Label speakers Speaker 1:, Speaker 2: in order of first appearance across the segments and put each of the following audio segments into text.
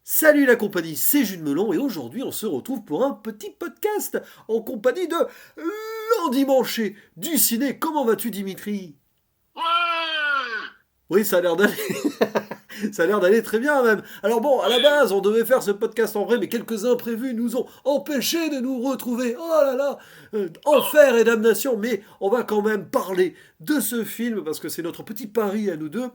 Speaker 1: Salut la compagnie, c'est Jules Melon et aujourd'hui on se retrouve pour un petit podcast en compagnie de l'endimanché du ciné. Comment vas-tu Dimitri?
Speaker 2: Ouais.
Speaker 1: Oui, ça a l'air d'aller. Ça a l'air d'aller très bien même. Alors bon, à la
Speaker 2: Oui.
Speaker 1: base, on devait faire ce podcast en vrai, mais quelques imprévus nous ont empêchés de nous retrouver. Oh là là,
Speaker 2: Oh.
Speaker 1: enfer et damnation. Mais on va quand même parler de ce film parce que c'est notre petit pari à nous deux.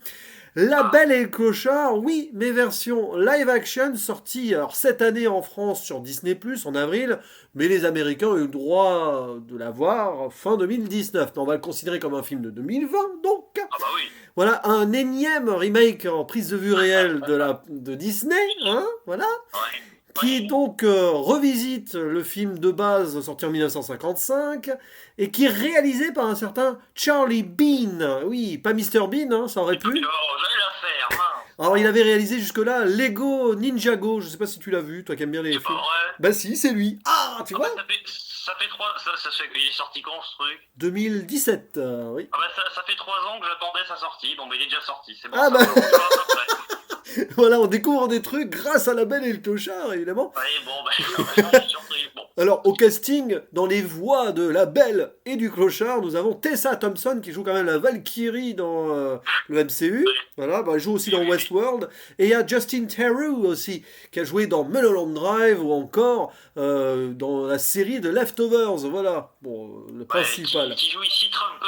Speaker 1: La
Speaker 2: Ah.
Speaker 1: Belle et le Clochard, oui, mais version live action, sortie alors, cette année en France sur Disney+, en avril, mais les Américains ont eu le droit de la voir fin 2019. On va le considérer comme un film de 2020, donc.
Speaker 2: Ah bah oui.
Speaker 1: Voilà, un énième remake en prise de vue réelle de Disney, hein, voilà,
Speaker 2: Ouais.
Speaker 1: qui
Speaker 2: Ouais.
Speaker 1: donc revisite le film de base sorti en 1955 et qui est réalisé par un certain Charlie Bean. Oui, pas Mr Bean, hein, ça aurait pu.
Speaker 2: Oh, j'allais la faire, mince.
Speaker 1: Alors, il avait réalisé jusque-là Lego Ninjago. Je sais pas si tu l'as vu, toi qui aimes bien les
Speaker 2: C'est pas
Speaker 1: films.
Speaker 2: vrai.
Speaker 1: Bah si, c'est lui. Ah, tu
Speaker 2: Ah bah
Speaker 1: vois
Speaker 2: ça fait trois. Il est sorti quand ce truc?
Speaker 1: 2017, oui.
Speaker 2: Ah bah ça fait 3 ans que j'attendais sa sortie. Bon bah il est déjà sorti. C'est bon,
Speaker 1: Ah
Speaker 2: ça
Speaker 1: bah
Speaker 2: va. On y va à peu près.
Speaker 1: voilà, on découvre des trucs grâce à La Belle et le Clochard, évidemment.
Speaker 2: Ouais, bon bah j'en suis surpris. Bon.
Speaker 1: Alors, au casting, dans les voix de La Belle et du Clochard, nous avons Tessa Thompson qui joue quand même la Valkyrie dans le MCU.
Speaker 2: Ouais.
Speaker 1: Voilà, bah, elle joue aussi
Speaker 2: Oui,
Speaker 1: dans
Speaker 2: oui, oui.
Speaker 1: Westworld. Et il y a Justin Theroux aussi, qui a joué dans Mulholland Drive ou encore dans la série de Leftovers. Voilà, bon, le
Speaker 2: Ouais, qui,
Speaker 1: principal.
Speaker 2: qui joue ici Trunk,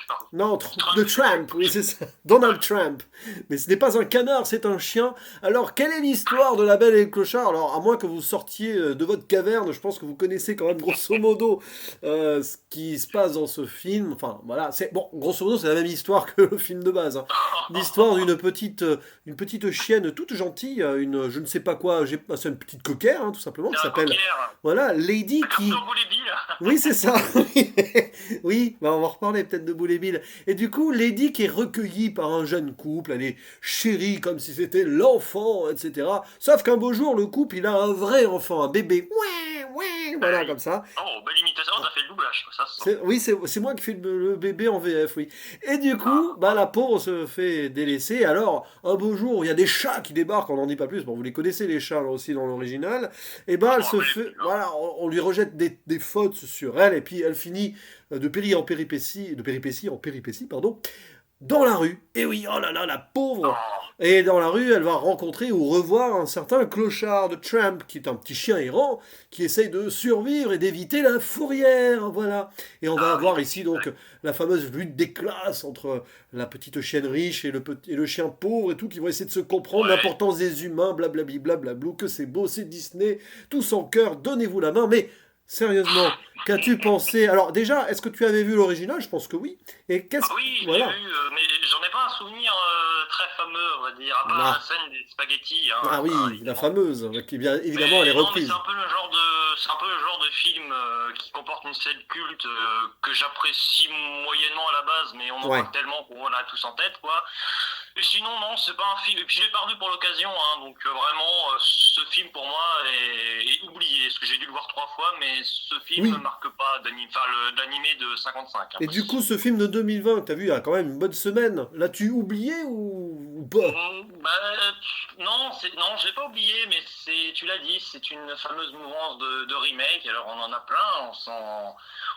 Speaker 2: pardon.
Speaker 1: Non,
Speaker 2: Trunk.
Speaker 1: de Trump, oui, c'est ça. Donald Trump. Mais ce n'est pas un canard, c'est un chien. Alors, quelle est l'histoire de La Belle et le Clochard? Alors, à moins que vous sortiez de votre caverne, je pense que vous connaissez quand même grosso modo ce qui se passe dans ce film. Enfin, voilà, c'est bon, grosso modo, c'est la même histoire que le film de base, hein. L'histoire une petite chienne toute gentille, une je ne sais pas quoi, c'est une petite coquère, hein, tout simplement,
Speaker 2: C'est
Speaker 1: qui
Speaker 2: un
Speaker 1: s'appelle
Speaker 2: cocker.
Speaker 1: voilà Lady
Speaker 2: Un
Speaker 1: qui
Speaker 2: carton boulet bill.
Speaker 1: oui, c'est ça. Oui, bah on va reparler peut-être de Boule et Bill. Et du coup, Lady qui est recueillie par un jeune couple, elle est chérie comme si c'était l'enfant, etc. Sauf qu'un beau jour, le couple, il a un vrai enfant, un bébé. Ouais, ouais, voilà,
Speaker 2: Ouais.
Speaker 1: comme ça.
Speaker 2: Oh, belle imitation, t'as fait le doublage, ça se sent.
Speaker 1: Oui, c'est moi qui fais le bébé en VF, oui. Et du coup,
Speaker 2: Ah,
Speaker 1: bah la pauvre se fait délaisser. Alors, un beau jour, il y a des chats qui débarquent, on n'en dit pas plus. Bon, vous les connaissez les chats là aussi dans l'original. Et
Speaker 2: ah,
Speaker 1: bah
Speaker 2: je
Speaker 1: elle
Speaker 2: m'en
Speaker 1: se
Speaker 2: rappelais
Speaker 1: fait,
Speaker 2: plus, là.
Speaker 1: voilà, on lui rejette des fautes sur elle et puis elle finit de péripétie en péripétie, pardon, dans la rue. Et oui, oh là là, la pauvre.
Speaker 2: Oh,
Speaker 1: Et dans la rue, elle va rencontrer ou revoir un certain clochard de Tramp, qui est un petit chien errant, qui essaye de survivre et d'éviter la fourrière. Voilà. Et on va
Speaker 2: ah oui,
Speaker 1: avoir ici donc
Speaker 2: ouais.
Speaker 1: la fameuse lutte des classes entre la petite chienne riche et le chien pauvre et tout, qui vont essayer de se comprendre,
Speaker 2: Ouais.
Speaker 1: l'importance des humains, blablabli, blablablou, que c'est beau, c'est Disney, tous en cœur, donnez-vous la main. Mais sérieusement, qu'as-tu pensé? Alors déjà, est-ce que tu avais vu l'original? Je pense que oui. Et
Speaker 2: Ah
Speaker 1: qu'est-ce...
Speaker 2: oui, j'ai
Speaker 1: Voilà.
Speaker 2: vu, mais j'en ai pas un souvenir très fameux, on va dire, à part la
Speaker 1: Ah.
Speaker 2: scène des spaghettis, hein,
Speaker 1: Ah
Speaker 2: bah,
Speaker 1: oui, la
Speaker 2: évidemment.
Speaker 1: fameuse, qui bien évidemment elle est
Speaker 2: Mais non, mais
Speaker 1: reprise.
Speaker 2: c'est un peu le genre de film qui comporte une scène culte que j'apprécie moyennement à la base, mais on en
Speaker 1: Ouais.
Speaker 2: parle tellement qu'on l'a tous en tête, quoi. Et sinon, non, c'est pas un film. Et puis je l'ai pas revu pour l'occasion, hein, donc vraiment, ce film pour moi est oublié. Parce que j'ai dû le voir 3 fois, mais ce film ne
Speaker 1: Oui.
Speaker 2: marque pas d'animé de 55, hein.
Speaker 1: Et du coup, ce film de 2020, que t'as vu il y a quand même une bonne semaine, l'as-tu oublié ou pas?
Speaker 2: Non, non, j'ai pas oublié, mais tu l'as dit, c'est une fameuse mouvance de remake. Alors on en a plein,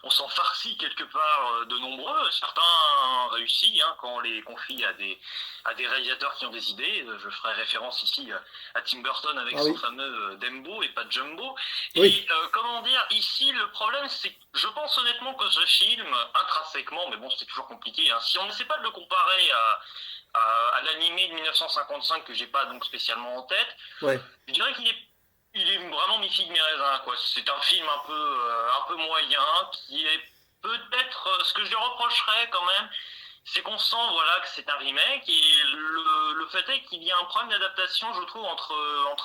Speaker 2: on s'en farcit quelque part de nombreux. Certains réussissent hein, quand on les confie à des réalisateurs qui ont des idées. Je ferai référence ici à Tim Burton avec
Speaker 1: Ah
Speaker 2: son
Speaker 1: oui.
Speaker 2: fameux Dembo et pas Jumbo.
Speaker 1: Oui.
Speaker 2: Et comment dire, ici le problème, c'est que je pense honnêtement que ce film, intrinsèquement, mais bon, c'est toujours compliqué. Hein, si on n'essaie pas de le comparer à l'animé de 1955 que j'ai pas donc spécialement en tête,
Speaker 1: Ouais.
Speaker 2: je dirais qu'il est vraiment mi figue mi raisin quoi. C'est un film un peu moyen qui est peut-être ce que je lui reprocherais quand même, c'est qu'on sent voilà que c'est un remake et le fait est qu'il y a un problème d'adaptation je trouve entre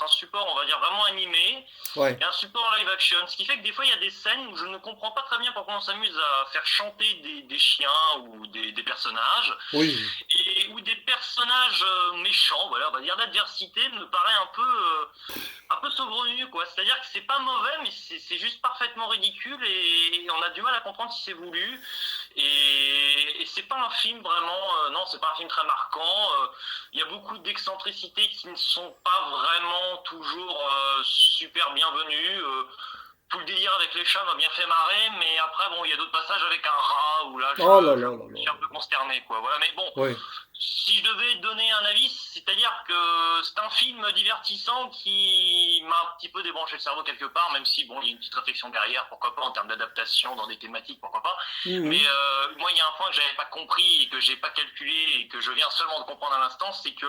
Speaker 2: un support on va dire vraiment animé
Speaker 1: Ouais.
Speaker 2: et un support live action, ce qui fait que des fois il y a des scènes où je ne comprends pas très bien pourquoi on s'amuse à faire chanter des chiens ou des personnages
Speaker 1: Oui.
Speaker 2: et où des personnages méchants, voilà, on va dire l'adversité me paraît un peu saugrenu, quoi. C'est-à-dire que c'est pas mauvais, mais c'est juste parfaitement ridicule et on a du mal à comprendre si c'est voulu. Et c'est pas un film vraiment, non, c'est pas un film très marquant. Il y a beaucoup d'excentricités qui ne sont pas vraiment toujours super bienvenues. Tout le délire avec les chats m'a bien fait marrer, mais après, bon, il y a d'autres passages avec un rat où là,
Speaker 1: Oh là
Speaker 2: je
Speaker 1: là là là.
Speaker 2: suis un peu consterné, quoi. Voilà, mais bon,
Speaker 1: Ouais.
Speaker 2: si je devais donner un avis, c'est-à-dire que c'est un film divertissant qui m'a un petit peu débranché le cerveau quelque part, même si, bon, il y a une petite réflexion derrière, pourquoi pas, en termes d'adaptation dans des thématiques, pourquoi pas. Mais
Speaker 1: Mhm.
Speaker 2: moi, il y a un point que j'avais pas compris et que j'ai pas calculé et que je viens seulement de comprendre à l'instant, c'est que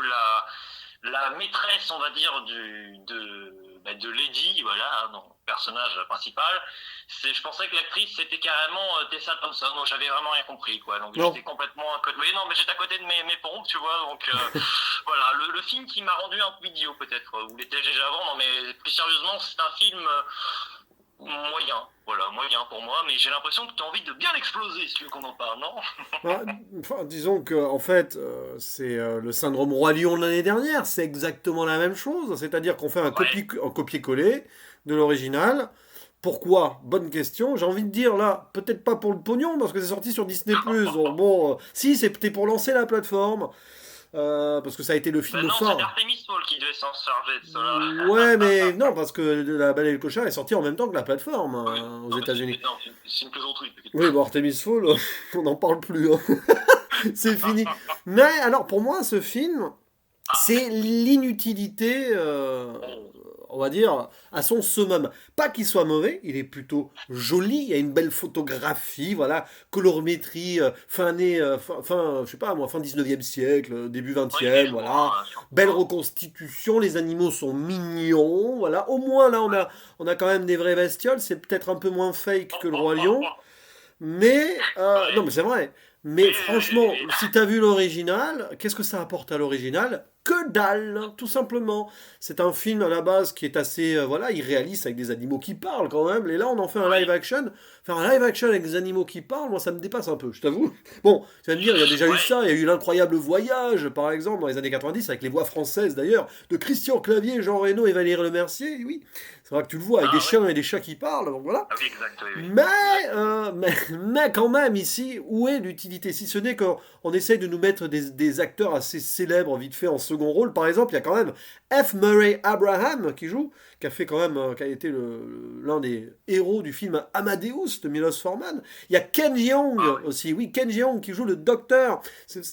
Speaker 2: la maîtresse, on va dire, de Lady, voilà, hein, donc, personnage principal, je pensais que l'actrice c'était carrément Tessa Thompson, donc j'avais vraiment rien compris, quoi. Donc
Speaker 1: Non.
Speaker 2: j'étais complètement à côté. Oui, non, mais j'étais à côté de mes pompes, tu vois. Donc voilà, le film qui m'a rendu un peu idiot peut-être, ou l'était déjà avant, non, mais plus sérieusement, c'est un film moyen, voilà, moyen pour moi, mais j'ai l'impression que tu as envie de bien exploser si tu veux qu'on en parle, non?
Speaker 1: Ah, enfin, disons que en fait, c'est le syndrome Roi Lion de l'année dernière, c'est exactement la même chose, c'est-à-dire qu'on fait
Speaker 2: Ouais.
Speaker 1: un copier-coller de l'original. Pourquoi? Bonne question. J'ai envie de dire là, peut-être pas pour le pognon, parce que c'est sorti sur Disney+. Donc bon, si, c'était pour lancer la plateforme, parce que ça a été le
Speaker 2: Ben
Speaker 1: film
Speaker 2: non, c'est
Speaker 1: phare.
Speaker 2: Artemis Fowl qui devait s'en charger de cela.
Speaker 1: Ouais, mais non, parce que La Belle et le Clochard est sorti en même temps que la plateforme
Speaker 2: Oui,
Speaker 1: aux
Speaker 2: non, mais
Speaker 1: États-Unis.
Speaker 2: non, c'est une plaisanterie.
Speaker 1: Oui, bon, Artemis Fowl, on n'en parle plus, hein. C'est fini. Mais alors, pour moi, ce film,
Speaker 2: Ah,
Speaker 1: c'est l'inutilité,
Speaker 2: bon.
Speaker 1: on va dire, à son summum. Pas qu'il soit mauvais, il est plutôt joli, il y a une belle photographie, voilà, colorimétrie, je sais pas moi, fin 19e siècle, début
Speaker 2: Oui, mais
Speaker 1: 20e,
Speaker 2: je vois,
Speaker 1: voilà.
Speaker 2: hein,
Speaker 1: Belle
Speaker 2: surtout.
Speaker 1: reconstitution, les animaux sont mignons, voilà. Au moins, là, on a quand même des vraies bestioles, c'est peut-être un peu moins fake que le Roi Lion. Mais, non,
Speaker 2: Ouais.
Speaker 1: mais c'est vrai.
Speaker 2: Oui,
Speaker 1: Mais
Speaker 2: oui, oui,
Speaker 1: franchement,
Speaker 2: oui.
Speaker 1: si t'as vu l'original, qu'est-ce que ça apporte à l'original? Que dalle, tout simplement. C'est un film à la base qui est assez, voilà, irréaliste avec des animaux qui parlent quand même. Et là, on en fait un live
Speaker 2: Oui.
Speaker 1: action. Faire un live action avec des animaux qui parlent, moi, ça me dépasse un peu, je t'avoue. Bon, tu vas me dire, il y a déjà eu
Speaker 2: Ouais.
Speaker 1: ça. Il y a eu l'incroyable voyage, par exemple, dans les années 90, avec les voix françaises d'ailleurs, de Christian Clavier, Jean Reno et Valérie Lemercier. Oui, c'est vrai que tu le vois avec des
Speaker 2: Ah, oui.
Speaker 1: chiens et des chats qui parlent. Donc voilà.
Speaker 2: Ah oui, exact, oui, oui.
Speaker 1: Mais,
Speaker 2: Exact.
Speaker 1: mais quand même, ici, où est l'utilité? Si ce n'est qu'on essaye de nous mettre des acteurs assez célèbres vite fait en second rôle. Par exemple, il y a quand même F. Murray Abraham qui joue, qui a fait quand même, qui a été l'un des héros du film Amadeus de Milos Forman. Il y a Ken
Speaker 2: Ah
Speaker 1: Jeong
Speaker 2: oui.
Speaker 1: aussi, oui, Ken Jeong qui joue le docteur.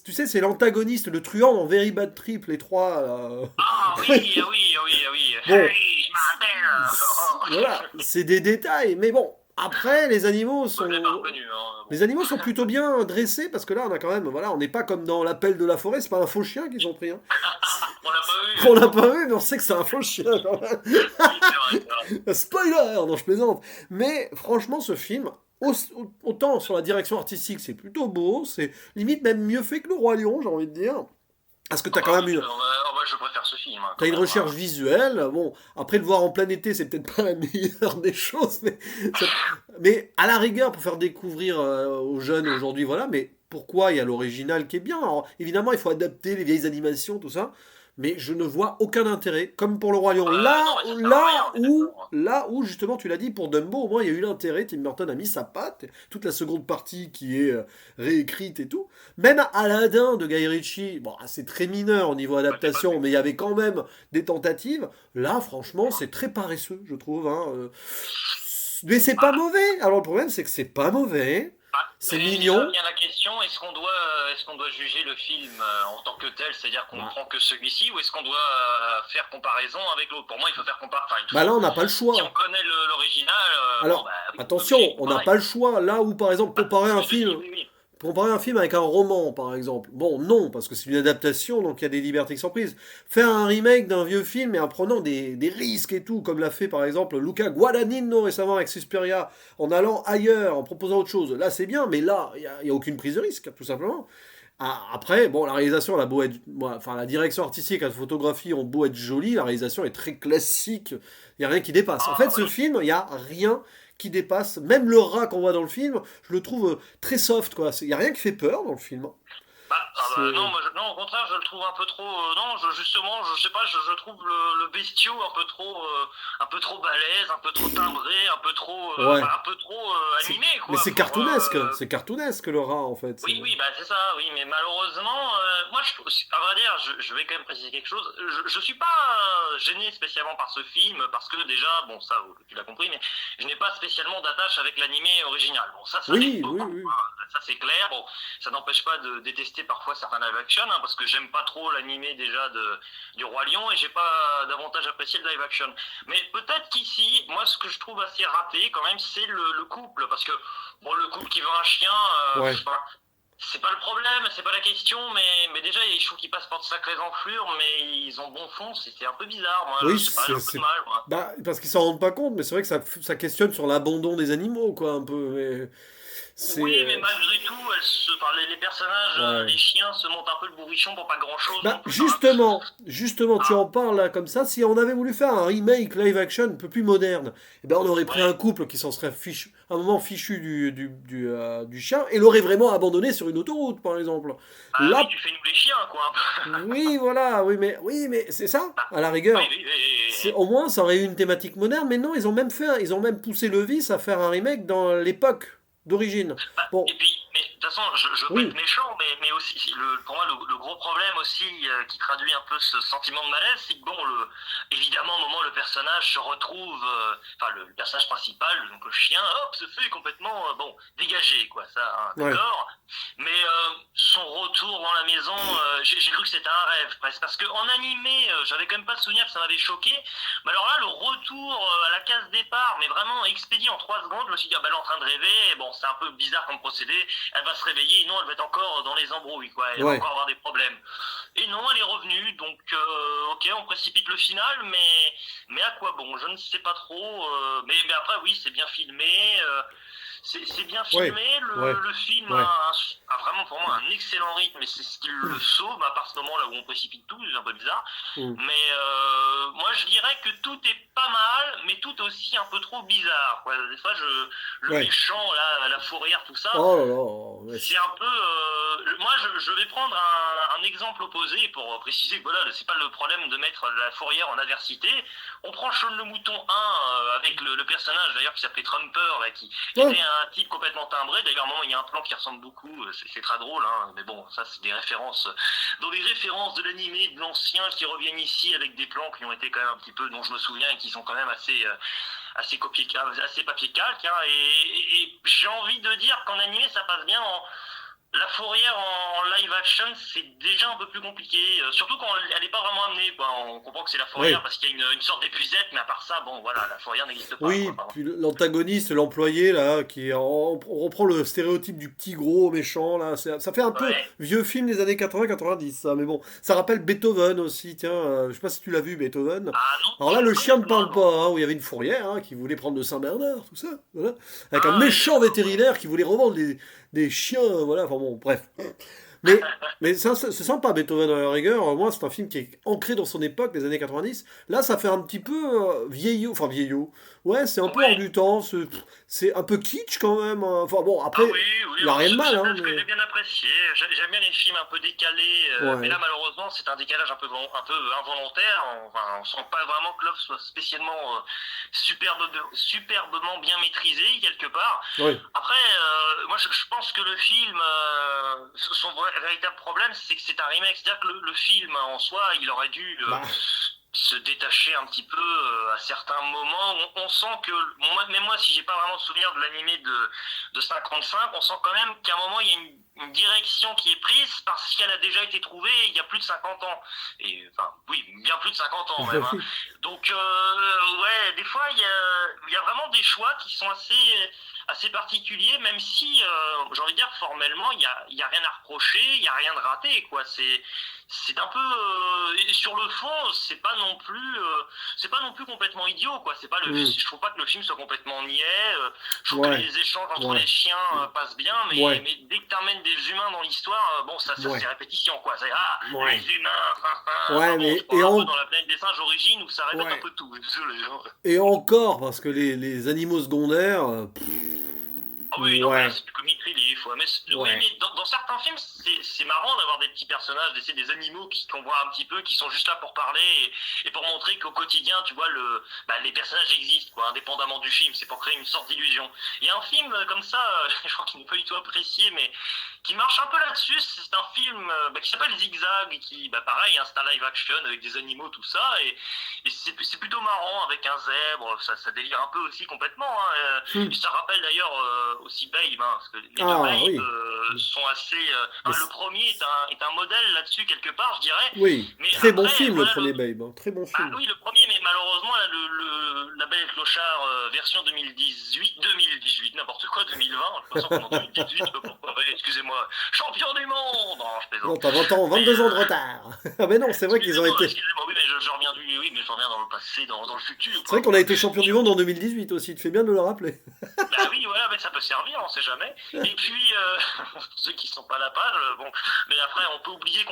Speaker 1: Tu sais, c'est l'antagoniste, le truand dans Very Bad Trip, les trois.
Speaker 2: Ah oui, ah oui, ah oui, ah oui.
Speaker 1: Bon,
Speaker 2: Hey, je m'appelle.
Speaker 1: voilà, c'est des détails, mais bon. Après,
Speaker 2: Moi, je l'ai pas reconnu, hein.
Speaker 1: les
Speaker 2: Bon.
Speaker 1: animaux sont plutôt bien dressés parce que là, on a quand même, voilà, on n'est pas comme dans l'appel de la forêt, c'est pas un faux chien qu'ils ont pris, hein.
Speaker 2: On l'a pas eu.
Speaker 1: On l'a pas vu, mais on sait que c'est un faux chien quand même.
Speaker 2: Oui, c'est vrai, c'est vrai.
Speaker 1: Spoiler, non, je plaisante. Mais franchement, ce film, autant sur la direction artistique, c'est plutôt beau, c'est limite même mieux fait que le Roi Lion, j'ai envie de dire. Parce que
Speaker 2: Ah
Speaker 1: t'as quand
Speaker 2: bah
Speaker 1: même
Speaker 2: oui,
Speaker 1: une,
Speaker 2: je préfère ce film, hein,
Speaker 1: t'as
Speaker 2: quand
Speaker 1: une
Speaker 2: même,
Speaker 1: recherche
Speaker 2: hein.
Speaker 1: visuelle. Bon, après le voir en plein été, c'est peut-être pas la meilleure des choses, ça- mais à la rigueur, pour faire découvrir aux jeunes aujourd'hui, voilà. Mais pourquoi il y a l'original qui est bien? Alors, évidemment, il faut adapter les vieilles animations, tout ça. Mais je ne vois aucun intérêt, comme pour le Roi Lion.
Speaker 2: Non, mais ça sert à rien, on est d'accord.
Speaker 1: Là où, justement, tu l'as dit, pour Dumbo, au moins, il y a eu l'intérêt. Tim Burton a mis sa patte, toute la seconde partie qui est réécrite et tout. Même Aladdin de Guy Ritchie, bon, c'est très mineur au niveau
Speaker 2: Bah, je l'ai pas
Speaker 1: adaptation,
Speaker 2: vu.
Speaker 1: mais il y avait quand même des tentatives. Là, franchement, c'est très paresseux, je trouve, hein. Mais c'est pas
Speaker 2: Bah,
Speaker 1: mauvais. Alors, le problème, c'est que c'est pas mauvais. C'est
Speaker 2: et là
Speaker 1: mignon.
Speaker 2: vient la question, est-ce qu'on doit juger le film en tant que tel, c'est-à-dire qu'on ne
Speaker 1: Bah,
Speaker 2: prend que celui-ci, ou est-ce qu'on doit faire comparaison avec l'autre? Pour moi, il faut faire comparaison. Enfin, il
Speaker 1: bah là, on
Speaker 2: faut.
Speaker 1: n'a pas le
Speaker 2: Si on
Speaker 1: choix.
Speaker 2: connaît l'original, bon, bah
Speaker 1: Alors,
Speaker 2: oui, on est
Speaker 1: attention,
Speaker 2: obligé de
Speaker 1: on n'a
Speaker 2: comparer.
Speaker 1: pas le choix. Là où, par exemple,
Speaker 2: Bah, ce que je dis, oui, oui.
Speaker 1: comparer un film avec un roman, par exemple. Bon, non, parce que c'est une adaptation, donc il y a des libertés qui sont prises. Faire un remake d'un vieux film, mais en prenant des risques et tout, comme l'a fait, par exemple, Luca Guadagnino récemment avec Suspiria, en allant ailleurs, en proposant autre chose. Là, c'est bien, mais là, il y a aucune prise de risque, tout simplement. Ah, après, bon, la réalisation, elle a beau être, enfin, la direction artistique, la photographie ont beau être jolie, la réalisation est très classique. Il y a rien qui dépasse. En fait,
Speaker 2: Ah
Speaker 1: ce
Speaker 2: oui.
Speaker 1: film, il y a rien qui dépasse. Même le rat qu'on voit dans le film, je le trouve très soft, quoi. Il y a rien qui fait peur dans le film, hein.
Speaker 2: Non,
Speaker 1: C'est...
Speaker 2: non, au contraire, je le trouve un peu trop. Non, justement, je sais pas, je trouve le bestiau un peu trop balèze, un peu trop timbré,
Speaker 1: Ouais.
Speaker 2: un peu trop
Speaker 1: C'est-
Speaker 2: animé,
Speaker 1: Mais
Speaker 2: quoi. Pour,
Speaker 1: c'est cartoonesque le rat en fait.
Speaker 2: oui, oui, bah c'est ça, oui, mais malheureusement, moi, à vrai dire, je vais quand même préciser quelque chose. Je suis pas gêné spécialement par ce film, parce que déjà, bon, ça, tu l'as compris, mais je n'ai pas spécialement d'attache avec l'animé original. Bon, ça
Speaker 1: Oui, oui,
Speaker 2: dépend,
Speaker 1: oui.
Speaker 2: hein, ça c'est clair. Bon, ça n'empêche pas de détester parfois certains live action, hein, parce que j'aime pas trop l'animé déjà du Roi Lion et j'ai pas davantage apprécié le live action. Mais peut-être qu'ici, moi, ce que je trouve assez raté quand même, c'est le couple, parce que bon, le couple qui veut un chien,
Speaker 1: Ouais.
Speaker 2: enfin, c'est pas le problème, c'est pas la question, mais déjà, je trouve qu'ils passent par de sacrées enflures, mais ils ont bon fond, c'est un peu bizarre, moi,
Speaker 1: Oui,
Speaker 2: je sais pas, j'ai un peu de mal, moi.
Speaker 1: Bah, parce qu'ils s'en rendent pas compte, mais c'est vrai que ça questionne sur l'abandon des animaux, quoi, un peu. Mais c'est.
Speaker 2: Oui, mais malgré tout, enfin, les personnages,
Speaker 1: Ouais.
Speaker 2: les chiens se montent un peu le bourrichon pour pas grand-chose non
Speaker 1: Bah,
Speaker 2: plus, hein.
Speaker 1: justement, tu en parles là comme ça. Si on avait voulu faire un remake live action un peu plus moderne, eh ben on aurait pris un
Speaker 2: Ouais.
Speaker 1: couple qui s'en serait fichu, un moment fichu du chien et l'aurait vraiment abandonné sur une autoroute, par exemple.
Speaker 2: Bah oui,
Speaker 1: Là,
Speaker 2: tu fais nous les chiens, quoi, un peu.
Speaker 1: oui, voilà, oui, mais c'est ça,
Speaker 2: Ah,
Speaker 1: à la
Speaker 2: oui,
Speaker 1: rigueur.
Speaker 2: oui, oui, oui,
Speaker 1: C'est,
Speaker 2: oui.
Speaker 1: au moins, ça aurait eu une thématique moderne, mais non, ils ont même poussé le vice à faire un remake dans l'époque d'origine.
Speaker 2: Bah,
Speaker 1: Bon,
Speaker 2: et puis, mais de toute façon, je veux pas être
Speaker 1: oui,
Speaker 2: méchant, mais aussi, pour moi, le gros problème aussi qui traduit un peu ce sentiment de malaise, c'est que bon, évidemment, au moment où le personnage se retrouve, enfin, le personnage principal, donc le chien, hop, se fait complètement, bon, dégagé, quoi, ça, hein,
Speaker 1: ouais,
Speaker 2: d'accord. Mais son retour dans la maison, j'ai cru que c'était un rêve, presque, parce qu'en animé, j'avais quand même pas souvenir que ça m'avait choqué. Mais alors là, le retour à la case départ, mais vraiment expédié en 3 secondes, je me suis dit, ah, bah, elle est en train de rêver, bon, c'est un peu bizarre comme procédé, elle va se réveiller, et non, elle va être encore dans les embrouilles, quoi, elle va
Speaker 1: ouais,
Speaker 2: encore avoir des problèmes. Et non, elle est revenue, donc, ok, on précipite le final, mais à quoi bon, je ne sais pas trop, mais après, oui, c'est bien filmé, c'est bien
Speaker 1: ouais,
Speaker 2: filmé,
Speaker 1: ouais,
Speaker 2: le film
Speaker 1: ouais.
Speaker 2: a vraiment pour moi un excellent rythme, et c'est ce qui le sauve, à part ce moment là où on précipite tout, c'est un peu bizarre.
Speaker 1: Hmm.
Speaker 2: Mais moi, je dirais que tout est pas mal, mais tout aussi un peu trop bizarre, quoi. Des fois, le
Speaker 1: Ouais.
Speaker 2: méchant, là, la fourrière, tout ça,
Speaker 1: Oh là là, ouais,
Speaker 2: c'est un peu. Moi, je vais prendre un exemple opposé pour préciser que voilà, c'est pas le problème de mettre la fourrière en adversité. On prend Shaun le Mouton 1 avec le personnage d'ailleurs qui s'appelait Trumper, là, qui
Speaker 1: ouais,
Speaker 2: était un type complètement timbré. D'ailleurs, à un moment, il y a un plan qui ressemble beaucoup, c'est très drôle, hein, mais bon, ça, c'est des références. Dans les références de l'animé, de l'ancien qui reviennent ici avec des plans qui ont été quand même un petit peu, dont je me souviens, et qui sont quand même assez papier calque, hein, et j'ai envie de dire qu'en animé ça passe bien. La fourrière en live action, c'est déjà un peu plus compliqué, surtout quand elle n'est pas vraiment amenée, quoi. On comprend que c'est la fourrière
Speaker 1: ouais.
Speaker 2: parce qu'il y a une sorte d'épuisette, mais à part ça, bon voilà, la fourrière n'existe pas,
Speaker 1: Oui,
Speaker 2: quoi. Pardon.
Speaker 1: puis l'antagoniste, l'employé, là, on reprend le stéréotype du petit gros méchant, là, ça fait un peu
Speaker 2: Ouais.
Speaker 1: vieux film des années 80-90, ça, mais bon, ça rappelle Beethoven aussi, tiens, je sais pas si tu l'as vu, Beethoven.
Speaker 2: Ah non,
Speaker 1: Alors là,
Speaker 2: je ne
Speaker 1: le chien
Speaker 2: connais
Speaker 1: ne parle
Speaker 2: pas,
Speaker 1: pas,
Speaker 2: non.
Speaker 1: hein, où il y avait une fourrière, hein, qui voulait prendre le Saint-Bernard, tout ça, voilà, avec un
Speaker 2: Ah oui,
Speaker 1: méchant
Speaker 2: d'accord, ouais.
Speaker 1: vétérinaire qui voulait revendre des chiens, voilà, enfin bon, bref. Mais ça, c'est sympa, Beethoven à la rigueur. Au moins, c'est un film qui est ancré dans son époque, des années 90. Là, ça fait un petit peu vieillot. Enfin, vieillot. Ouais, c'est un peu hors
Speaker 2: Ouais.
Speaker 1: du temps. C'est un peu kitsch quand même, hein. Enfin, bon,
Speaker 2: Ah
Speaker 1: après,
Speaker 2: oui, oui,
Speaker 1: il n'y a rien de mal,
Speaker 2: c'est
Speaker 1: hein,
Speaker 2: bien ce que
Speaker 1: mais.
Speaker 2: j'ai bien apprécié. J'aime bien les films un peu décalés, mais
Speaker 1: Ouais.
Speaker 2: là malheureusement c'est un décalage un peu involontaire. Enfin, on sent pas vraiment que l'œuvre soit spécialement superbement bien maîtrisée quelque part.
Speaker 1: Ouais.
Speaker 2: Après, moi je pense que le film, son véritable problème c'est que c'est un remake. C'est-à-dire que le film en soi, il aurait dû
Speaker 1: Bah,
Speaker 2: se détacher un petit peu à certains moments. On sent que, même moi, si j'ai pas vraiment souvenir de l'animé de 55, on sent quand même qu'à un moment, il y a une direction qui est prise parce qu'elle a déjà été trouvée il y a plus de 50 ans. Et, enfin, oui, bien plus de 50 ans même, hein.
Speaker 1: oui.
Speaker 2: Donc, ouais, des fois, il y a vraiment des choix qui sont assez particuliers, même si, j'ai envie de dire, formellement, il y a rien à reprocher, il n'y a rien de raté, quoi. C'est un peu et sur le fond c'est pas non plus complètement idiot, quoi. C'est pas le
Speaker 1: Hmm.
Speaker 2: Je trouve pas que le film soit complètement niais, je trouve que
Speaker 1: Ouais.
Speaker 2: les échanges entre
Speaker 1: Ouais.
Speaker 2: les chiens passent bien,
Speaker 1: Ouais.
Speaker 2: mais dès que t'amènes des humains dans l'histoire, bon, ça c'est
Speaker 1: Ouais.
Speaker 2: répétition, quoi. C'est
Speaker 1: Ouais.
Speaker 2: les humains, enfin
Speaker 1: Ouais,
Speaker 2: bon, on se
Speaker 1: mais.
Speaker 2: croirait un peu dans la planète des singes origine où ça répète un
Speaker 1: Ouais.
Speaker 2: peu tout, désolé, hein.
Speaker 1: Et encore, parce que les animaux secondaires.
Speaker 2: Ah oui, non, mais là
Speaker 1: Ouais.
Speaker 2: c'est du comic relief, fois. Mais oui,
Speaker 1: Ouais.
Speaker 2: mais dans certains films, c'est marrant d'avoir des petits personnages, des animaux qu'on voit un petit peu, qui sont juste là pour parler et pour montrer qu'au quotidien, tu vois, les personnages existent, quoi, indépendamment du film. C'est pour créer une sorte d'illusion. Il y a un film comme ça, je crois qu'il n'est pas du tout apprécié, mais qui marche un peu là-dessus. C'est un film qui s'appelle Zigzag, et qui, pareil, c'est un live action avec des animaux, tout ça, et c'est plutôt marrant avec un zèbre. Ça délire un peu aussi complètement. Hein, et
Speaker 1: Hmm.
Speaker 2: ça rappelle d'ailleurs aussi Babe, hein, parce que les deux
Speaker 1: Ah
Speaker 2: Babe
Speaker 1: oui.
Speaker 2: sont assez.
Speaker 1: Mais
Speaker 2: Le premier est un modèle là-dessus quelque part, je dirais.
Speaker 1: oui,
Speaker 2: Mais
Speaker 1: très bon
Speaker 2: après,
Speaker 1: film le
Speaker 2: voilà,
Speaker 1: premier Babe, hein. Très bon
Speaker 2: bah
Speaker 1: film.
Speaker 2: oui, le premier, mais malheureusement, là, La Belle et le Clochard version 2018, n'importe quoi, 2020, de toute façon, qu'on est en 2018, pourquoi, excusez-moi, champion du monde. Non, je
Speaker 1: Non,
Speaker 2: plaisante.
Speaker 1: t'as 20 ans,
Speaker 2: Mais
Speaker 1: 22 ans de retard. Ah mais non, c'est vrai qu'ils ont été.
Speaker 2: excusez-moi, oui, mais je reviens oui, mais je reviens dans le passé, dans le futur,
Speaker 1: C'est vrai
Speaker 2: quoi.
Speaker 1: qu'on a été champion du monde en 2018 aussi, tu fais bien de le rappeler.
Speaker 2: Bah oui, voilà, mais ça peut servir, on sait jamais. Et puis, ceux qui sont pas à la page, bon, mais après, on peut oublier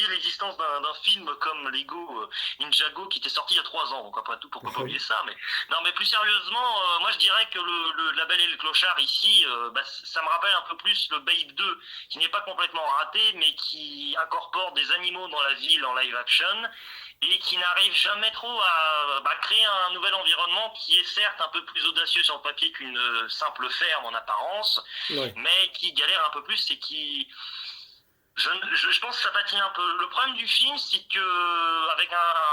Speaker 2: l'existence d'un film comme Lego Ninjago qui était sorti il y a 3 ans. Donc après tout, pourquoi pas
Speaker 1: Oui.
Speaker 2: oublier ça? Mais non, mais plus sérieusement, moi je dirais que La Belle et le Clochard ici, ça me rappelle un peu plus le Babe 2, qui n'est pas complètement raté, mais qui incorpore des animaux dans la ville en live action et qui n'arrive jamais trop à créer un nouvel environnement qui est certes un peu plus audacieux sur le papier qu'une simple ferme en apparence,
Speaker 1: Ouais.
Speaker 2: mais qui galère un peu plus et qui... je pense que ça patine un peu. Le problème du film, c'est que avec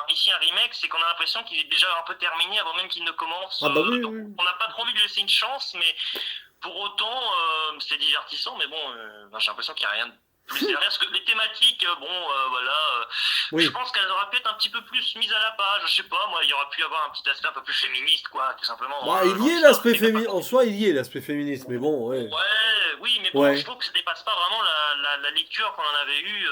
Speaker 2: ici un remake, c'est qu'on a l'impression qu'il est déjà un peu terminé avant même qu'il ne commence.
Speaker 1: Ah bah oui,
Speaker 2: Donc
Speaker 1: oui.
Speaker 2: on n'a pas trop envie de lui laisser une chance, mais pour autant, c'est divertissant, mais bon, j'ai l'impression qu'il n'y a rien de plus derrière. Parce que les thématiques, voilà, je
Speaker 1: Oui.
Speaker 2: pense qu'elles auraient pu être un petit peu plus mises à la page. Je sais pas, moi, il y aurait pu avoir un petit aspect un peu plus féministe, quoi, tout simplement,
Speaker 1: Bah, il
Speaker 2: dans
Speaker 1: y est
Speaker 2: l'histoire.
Speaker 1: l'aspect féministe. En soi, il y est l'aspect féministe, mais bon, ouais.
Speaker 2: Ouais, oui, mais bon, je
Speaker 1: Ouais.
Speaker 2: trouve que ça dépasse pas vraiment la lecture qu'on en avait eue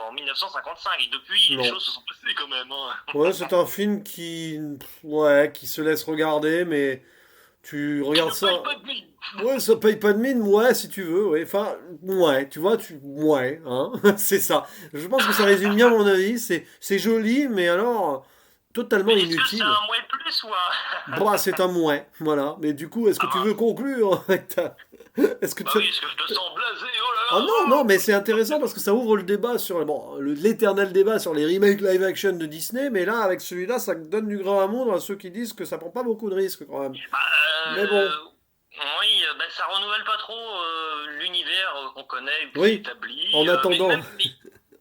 Speaker 2: en 1955. Et depuis, les
Speaker 1: Non.
Speaker 2: choses se sont passées quand même. Hein.
Speaker 1: Ouais, c'est un film ouais, qui se laisse regarder, mais tu
Speaker 2: Qui
Speaker 1: regardes
Speaker 2: ne paye
Speaker 1: ça.
Speaker 2: pas de mine.
Speaker 1: Ouais, ça paye pas de mine, ouais, si tu veux, ouais. Enfin, ouais, tu vois, ouais, hein, c'est ça. Je pense que ça résume bien mon avis. C'est joli, mais alors, totalement
Speaker 2: Mais est-ce que c'est
Speaker 1: inutile.
Speaker 2: un moins plus ou un...
Speaker 1: Bah, c'est un mouais, voilà. Mais du coup, est-ce que
Speaker 2: Ah
Speaker 1: tu veux
Speaker 2: mince.
Speaker 1: conclure avec ta... Est-ce que
Speaker 2: Bah
Speaker 1: tu...
Speaker 2: oui, est-ce que je te sens blasé? Oh là
Speaker 1: Ah
Speaker 2: là!
Speaker 1: non, non, mais c'est intéressant parce que ça ouvre le débat sur bon, l'éternel débat sur les remakes live action de Disney, mais là, avec celui-là, ça donne du grain à moudre à ceux qui disent que ça prend pas beaucoup de risques quand même.
Speaker 2: Bah,
Speaker 1: Mais bon,
Speaker 2: oui, ça renouvelle pas trop l'univers qu'on connaît ou qui est
Speaker 1: oui,
Speaker 2: établi.
Speaker 1: en attendant,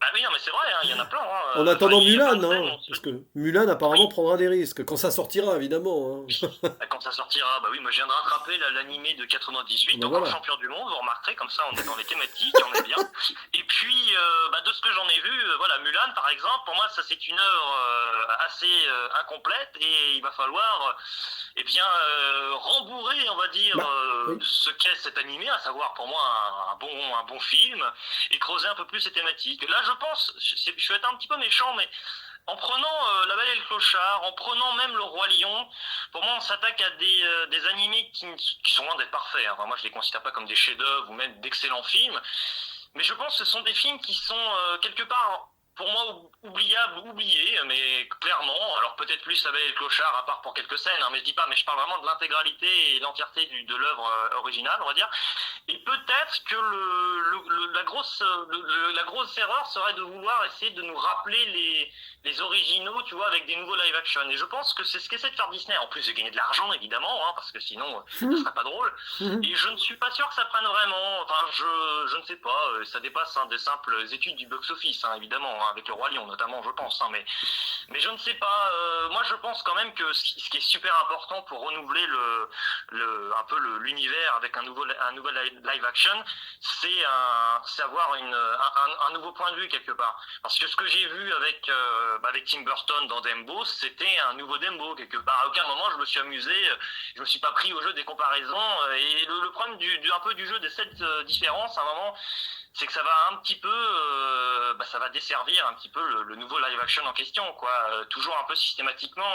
Speaker 2: Bah oui, non, mais c'est vrai, hein, il y en a plein. Hein,
Speaker 1: en
Speaker 2: enfin,
Speaker 1: attendant
Speaker 2: il y a plein
Speaker 1: Mulan,
Speaker 2: de thèmes,
Speaker 1: hein,
Speaker 2: on se
Speaker 1: parce
Speaker 2: dit.
Speaker 1: que Mulan apparemment
Speaker 2: Oui,
Speaker 1: prendra des risques quand ça sortira, évidemment, hein.
Speaker 2: quand ça sortira, bah oui, moi je viens de rattraper l'animé de 98,
Speaker 1: Ben
Speaker 2: encore
Speaker 1: voilà.
Speaker 2: champion du monde, vous remarquerez, comme ça on est dans les thématiques, on est bien. Et puis, de ce que j'en ai vu, voilà, Mulan par exemple, pour moi ça c'est une œuvre assez incomplète et il va falloir, rembourrer, on va dire,
Speaker 1: Bah, oui.
Speaker 2: ce qu'est cet animé, à savoir pour moi un bon film, et creuser un peu plus ces thématiques. Là je pense, je vais être un petit peu méchant, mais en prenant La Belle et le Clochard, en prenant même Le Roi Lion, pour moi on s'attaque à des animés qui sont loin d'être parfaits. Hein. Enfin, moi je les considère pas comme des chefs-d'œuvre ou même d'excellents films, mais je pense que ce sont des films qui sont quelque part pour moi oubliables ou oubliés, mais clairement, alors peut-être plus La Belle et le Clochard à part pour quelques scènes, hein, mais je dis pas, mais je parle vraiment de l'intégralité et l'entièreté de l'œuvre originale, on va dire. Et peut-être que la grosse erreur serait de vouloir essayer de nous rappeler les originaux, tu vois, avec des nouveaux live action. Et je pense que c'est ce qu'essaie de faire Disney, en plus de gagner de l'argent, évidemment, hein, parce que sinon, ça serait pas drôle.
Speaker 1: Mhm.
Speaker 2: Et je ne suis pas sûr que ça prenne vraiment. Enfin, je ne sais pas. Ça dépasse des simples études du box-office, hein, évidemment, hein, avec le Roi Lion notamment, je pense. Hein, mais je ne sais pas. Moi, je pense quand même que ce qui est super important pour renouveler un peu l'univers avec un nouvel live action, c'est avoir un nouveau point de vue quelque part. Parce que ce que j'ai vu avec Tim Burton dans Dumbo, c'était un nouveau Dumbo quelque part. À aucun moment je me suis amusé, je me suis pas pris au jeu des comparaisons. Et le problème un peu du jeu des 7 différences, à un moment, c'est que ça va un petit peu, ça va desservir un petit peu le nouveau live action en question, quoi. Toujours un peu systématiquement.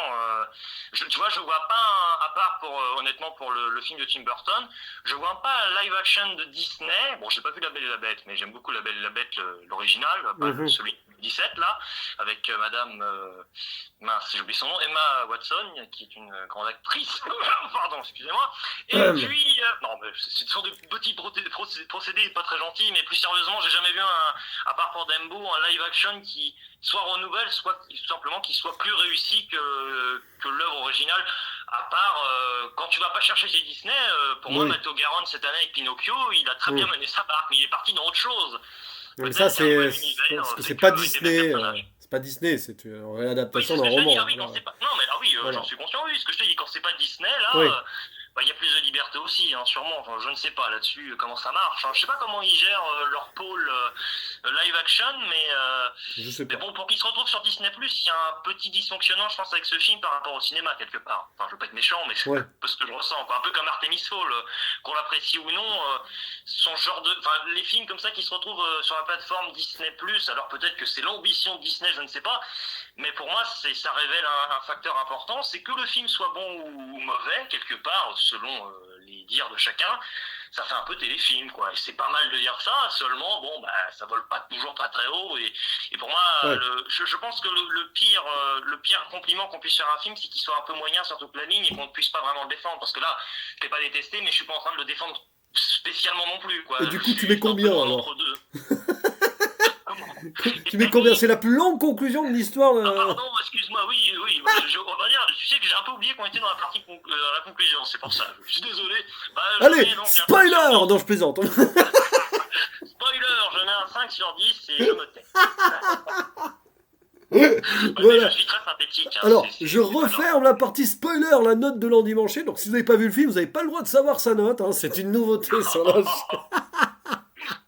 Speaker 2: Tu vois, je vois pas, à part honnêtement pour le film de Tim Burton, je vois pas un live action de Disney. Bon, j'ai pas vu La Belle et la Bête, mais j'aime beaucoup La Belle et la Bête, l'original, pas
Speaker 1: Mhm.
Speaker 2: celui de 17 là, avec Madame, mince, j'ai oublié son nom, Emma Watson, qui est une grande actrice. Pardon, excusez-moi. Et puis, non, mais ce sont des petits procédés pas très gentils, mais plus sérieusement, j'ai jamais vu à part pour Dumbo, un live action qui soit renouvelle, soit tout simplement qui soit plus réussi que l'œuvre originale. À part, quand tu vas pas chercher chez Disney, pour moi,
Speaker 1: Oui.
Speaker 2: Matteo Garonne cette année avec Pinocchio, il a très bien
Speaker 1: Mhm.
Speaker 2: mené sa barque, mais il est parti dans autre chose.
Speaker 1: Mais ça,
Speaker 2: Peut-être qu'un nouvel
Speaker 1: c'est
Speaker 2: univers,
Speaker 1: parce que c'est
Speaker 2: c'est
Speaker 1: pas
Speaker 2: que des mêmes
Speaker 1: Disney.
Speaker 2: personnages.
Speaker 1: C'est pas Disney, c'est une
Speaker 2: Oui,
Speaker 1: réadaptation
Speaker 2: c'est ce
Speaker 1: d'un
Speaker 2: que je te dis. Ah
Speaker 1: roman.
Speaker 2: oui, quand
Speaker 1: Voilà.
Speaker 2: c'est pas. Non, mais ah oui, j'en
Speaker 1: Voilà.
Speaker 2: suis conscient. Oui, ce que je te dis, quand c'est pas Disney, là,
Speaker 1: Oui.
Speaker 2: il y a plus de liberté aussi, hein, sûrement. Enfin, je ne sais pas là-dessus comment ça marche. Hein. Je sais pas comment ils gèrent leur pôle live action,
Speaker 1: Je sais
Speaker 2: mais
Speaker 1: pas.
Speaker 2: bon, pour qu'ils se retrouvent sur Disney+, il y a un petit dysfonctionnement, je pense, avec ce film par rapport au cinéma quelque part. Enfin, je veux pas être méchant, mais c'est
Speaker 1: Ouais.
Speaker 2: un peu ce que je ressens, quoi. Un peu comme Artemis Fowl, qu'on l'apprécie ou non, son genre de, enfin, les films comme ça qui se retrouvent sur la plateforme Disney+, alors peut-être que c'est l'ambition de Disney, je ne sais pas. Mais pour moi, ça révèle un facteur important, c'est que le film soit bon ou mauvais, quelque part, selon les dires de chacun, ça fait un peu téléfilm, quoi. Et c'est pas mal de dire ça, seulement, bon, ça vole pas toujours pas très haut. Et pour moi,
Speaker 1: Ouais.
Speaker 2: je pense que le pire compliment qu'on puisse faire à un film, c'est qu'il soit un peu moyen sur toute la ligne et qu'on ne puisse pas vraiment le défendre. Parce que là, je l'ai pas détesté, mais je suis pas en train de le défendre spécialement non plus, quoi.
Speaker 1: Et du
Speaker 2: Je
Speaker 1: coup, tu mets
Speaker 2: suis un peu
Speaker 1: combien
Speaker 2: dans
Speaker 1: alors?
Speaker 2: l'entre-deux.
Speaker 1: Tu
Speaker 2: Et
Speaker 1: mets combien? C'est
Speaker 2: oui,
Speaker 1: la plus longue conclusion de l'histoire.
Speaker 2: ah pardon, excuse-moi, oui, on va dire, tu sais que j'ai un peu oublié qu'on était dans la partie la conclusion, c'est pour ça. Je suis désolé. Je
Speaker 1: Allez,
Speaker 2: mets donc un 5
Speaker 1: spoiler!
Speaker 2: sur 10.
Speaker 1: Non, je plaisante.
Speaker 2: Spoiler, je mets un 5 sur 10 et je me tais. Ouais, mais je
Speaker 1: Voilà.
Speaker 2: suis très synthétique, hein,
Speaker 1: Alors, je
Speaker 2: c'est pas grave.
Speaker 1: referme la partie spoiler, la note de l'endimanché. Donc, si vous n'avez pas vu le film, vous n'avez pas le droit de savoir sa note. Hein. C'est une nouveauté sur la...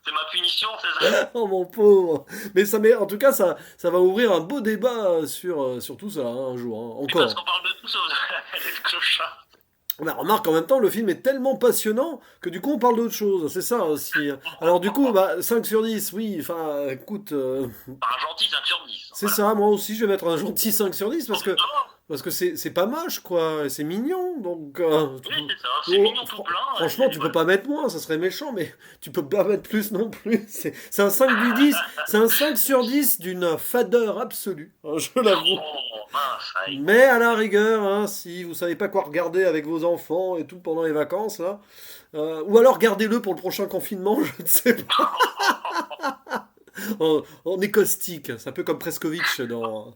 Speaker 2: C'est ma punition, c'est ça.
Speaker 1: Oh mon pauvre. Mais ça met, en tout cas, ça va ouvrir un beau débat sur tout ça hein, un jour. Hein.
Speaker 2: Et parce
Speaker 1: Encore.
Speaker 2: qu'on parle de tout sauf de clochard.
Speaker 1: Bah, remarque, en même temps, le film est tellement passionnant que du coup, on parle d'autre chose. C'est ça aussi. Alors, du coup, 5 sur 10, oui. Enfin, écoute,
Speaker 2: Enfin, un gentil 5 sur 10.
Speaker 1: c'est
Speaker 2: Voilà.
Speaker 1: ça. Moi aussi, je vais mettre un gentil 5 sur 10
Speaker 2: Oh, putain.
Speaker 1: parce que c'est pas moche, quoi. C'est mignon. Donc,
Speaker 2: Oui, c'est ça, c'est mignon tout plein.
Speaker 1: franchement, tu peux pas mettre moins, ça serait méchant, mais tu peux pas mettre plus non plus. C'est un 5 du 10, c'est un 5 sur 10 d'une fadeur absolue, hein, je l'avoue.
Speaker 2: Oh, mince, aïe.
Speaker 1: Mais à la rigueur, hein, si vous savez pas quoi regarder avec vos enfants et tout pendant les vacances, là, ou alors gardez-le pour le prochain confinement, je ne sais pas. On est caustique, c'est un peu comme Prescovitch dans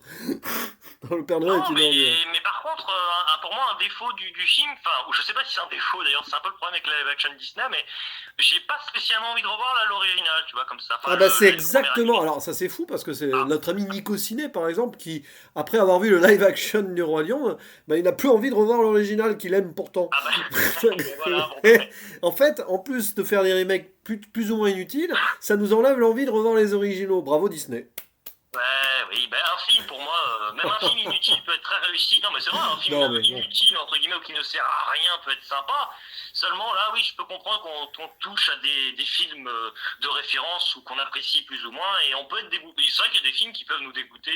Speaker 1: Le Père Noël
Speaker 2: Non,
Speaker 1: qui dort bien.
Speaker 2: mais par contre, pour moi, un défaut du film, enfin, ou je sais pas si c'est un défaut d'ailleurs, c'est un peu le problème avec la live action Disney, mais j'ai pas spécialement envie de revoir l'original, tu vois, comme ça. Enfin,
Speaker 1: Ah bah c'est
Speaker 2: le premier
Speaker 1: exactement.
Speaker 2: animé.
Speaker 1: Alors ça c'est fou parce que c'est
Speaker 2: Ah,
Speaker 1: notre ami Nico Ciné par exemple qui après avoir vu le live action du Roi Lion, bah, il n'a plus envie de revoir l'original qu'il aime pourtant.
Speaker 2: ah bah, mais voilà, bon.
Speaker 1: Et en fait, en plus de faire des remakes plus ou moins inutiles, ça nous enlève l'envie de revoir les originaux. Bravo Disney.
Speaker 2: Ouais, oui, ben un film pour moi, même un film inutile peut être très réussi. Non, mais c'est vrai, un film
Speaker 1: Non mais bon.
Speaker 2: inutile, entre guillemets, ou qui ne sert à rien peut être sympa. Seulement, là, oui, je peux comprendre qu'on touche à des films de référence ou qu'on apprécie plus ou moins, et on peut être dégoûté. C'est vrai qu'il y a des films qui peuvent nous dégoûter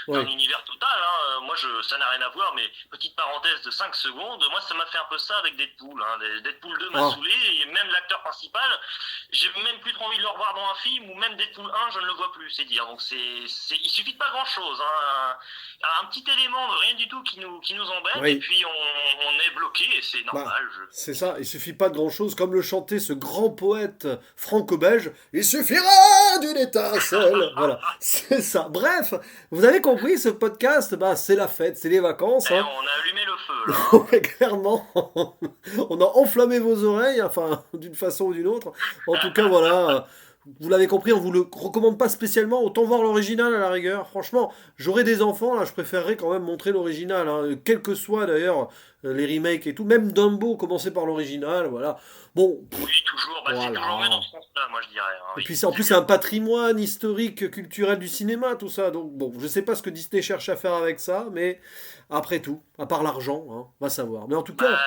Speaker 2: d'un
Speaker 1: Ouais.
Speaker 2: univers total. Hein. Moi, ça n'a rien à voir, mais petite parenthèse de 5 secondes, moi, ça m'a fait un peu ça avec Deadpool. Hein. Deadpool 2 m'a
Speaker 1: Ah.
Speaker 2: saoulé, et même l'acteur principal, j'ai même plus trop envie de le revoir dans un film, ou même Deadpool 1, je ne le vois plus, c'est dire. Donc, il suffit de pas grand-chose. Hein. Un petit élément de rien du tout qui nous embête, et
Speaker 1: Oui.
Speaker 2: puis on est bloqué, et c'est
Speaker 1: Bah,
Speaker 2: normal.
Speaker 1: c'est ça, il suffit pas de grand-chose, comme le chantait ce grand poète franco-belge, il suffira d'une étincelle. Voilà, c'est ça. Bref, vous avez compris, ce podcast, bah, c'est la fête, c'est les vacances.
Speaker 2: Et
Speaker 1: Hein.
Speaker 2: on a allumé le feu, là. Hein.
Speaker 1: Ouais, clairement, on a enflammé vos oreilles, enfin, d'une façon ou d'une autre. En tout cas, voilà. Vous l'avez compris, on vous le recommande pas spécialement. Autant voir l'original à la rigueur. Franchement, j'aurais des enfants, là, je préférerais quand même montrer l'original. Hein. Quel que soit d'ailleurs les remakes et tout. Même Dumbo, commencer par l'original, voilà. Bon,
Speaker 2: Oui, toujours. Bah, c'est toujours mieux
Speaker 1: voilà.
Speaker 2: dans ce sens-là, moi je dirais. Hein,
Speaker 1: Et
Speaker 2: oui,
Speaker 1: puis en plus
Speaker 2: c'est
Speaker 1: c'est
Speaker 2: mieux.
Speaker 1: un patrimoine historique, culturel du cinéma, tout ça. Donc bon, je sais pas ce que Disney cherche à faire avec ça, mais après tout, à part l'argent, hein, va savoir. Mais en tout
Speaker 2: Bah
Speaker 1: cas,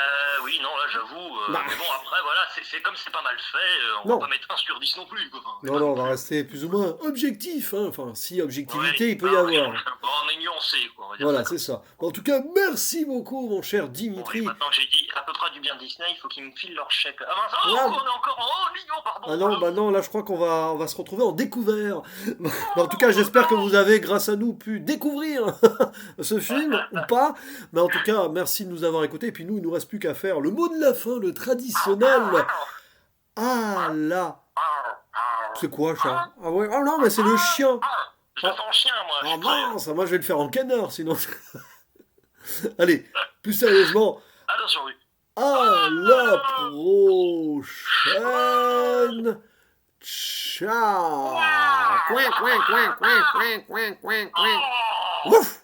Speaker 2: oui, non, là j'avoue.
Speaker 1: bah
Speaker 2: Mais bon, après, voilà, c'est comme c'est pas mal fait, on va pas
Speaker 1: non.
Speaker 2: mettre 1 sur 10 non plus, quoi. Enfin,
Speaker 1: Non,
Speaker 2: pas
Speaker 1: non,
Speaker 2: non
Speaker 1: on va
Speaker 2: plus.
Speaker 1: rester plus ou moins objectif, hein. Enfin, si
Speaker 2: Ouais,
Speaker 1: objectivité, il peut y
Speaker 2: bah,
Speaker 1: avoir.
Speaker 2: on est nuancé, quoi, on va dire ça
Speaker 1: Voilà, c'est
Speaker 2: comme ça.
Speaker 1: ça. En tout cas, merci beaucoup, mon cher
Speaker 2: Bon, et
Speaker 1: Dimitri.
Speaker 2: maintenant que j'ai dit à peu près du bien de Disney, il faut qu'il me file leur chèque. Ah mince, oh,
Speaker 1: Ah,
Speaker 2: on est encore en haut, mignon, pardon.
Speaker 1: ah non, bah non, là je crois qu'on va se retrouver en découvert. Mais en tout cas,
Speaker 2: Oh,
Speaker 1: j'espère que vous avez, grâce à nous, pu découvrir ce film, ou pas. Mais en tout cas, merci de nous avoir écoutés. Et puis nous, il nous reste plus qu'à faire le mot de la fin, le traditionnel. Ah là, c'est quoi ça? Ah ouais, oh non, mais c'est le chien.
Speaker 2: je le
Speaker 1: Ah,
Speaker 2: fais en chien, moi, je
Speaker 1: ah
Speaker 2: suis prêt.
Speaker 1: mince, moi je vais le faire en canard, sinon. Allez, plus sérieusement,
Speaker 2: Attention, oui.
Speaker 1: à la prochaine. Ciao. Coin, coin, coin, coin, coin, coin, coin, coin. Ouf.